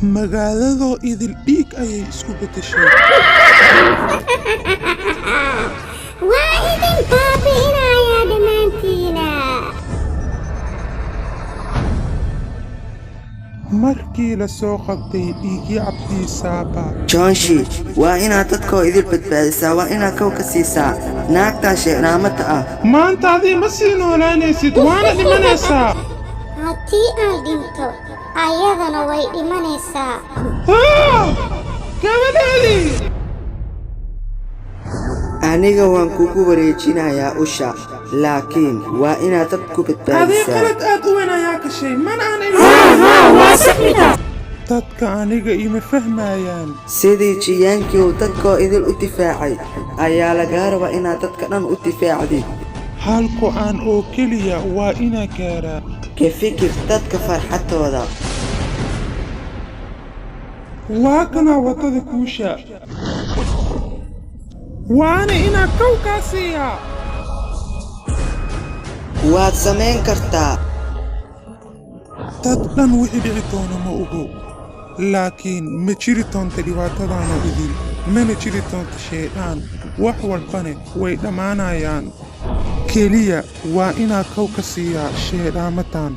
magaaladoo idil dhiig ayay isku beddeshay. waa idin baabi'inayaa dhammaantiina. markii la soo qabtay dhiiggii cabdiisaaba. joonshi waa inaad dadkoo idil badbaadisaa, waa inaad kow ka siisaa naagtan sheeraamata ah. maanta adii ma sii noolaanaysid, waana dhimanaysaa. haddii aan dhinto ayadana way dhimanaysaa. gabadheedii aniga waan kugu wareejinayaa usha, laakiin waa inaad dad ku adii badbaadisaa. qalad aad u weyn ayaa gashay, mana aanay dadka aniga ima fahmayaan. sidii jiyaankii uu dadkoo idil u difaacay ayaa lagaa rabaa inaad dadka dhan u difaacdid. hal go'aan oo keliya waa inaa gaaraa. ka fikir dadka farxadooda. waa kanaa waddada guusha, waana inaa kow kaa siiyaa. waad samayn kartaa. dad dhan wixii dhici doona ma ogo, laakiin ma jiri doonta dhibaatadaana idin, mana jiri doonta shaydaan. wax walbane way dhammaanayaan. keliya waa inaa kow ka siiyaa shaydhaamadan,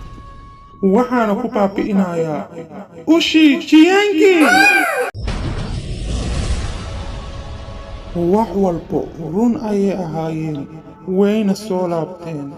waxaana ku baabi'inayaa ushii jiyaankii. wax walbo run ayay ahaayeen, wayna soo laabteen.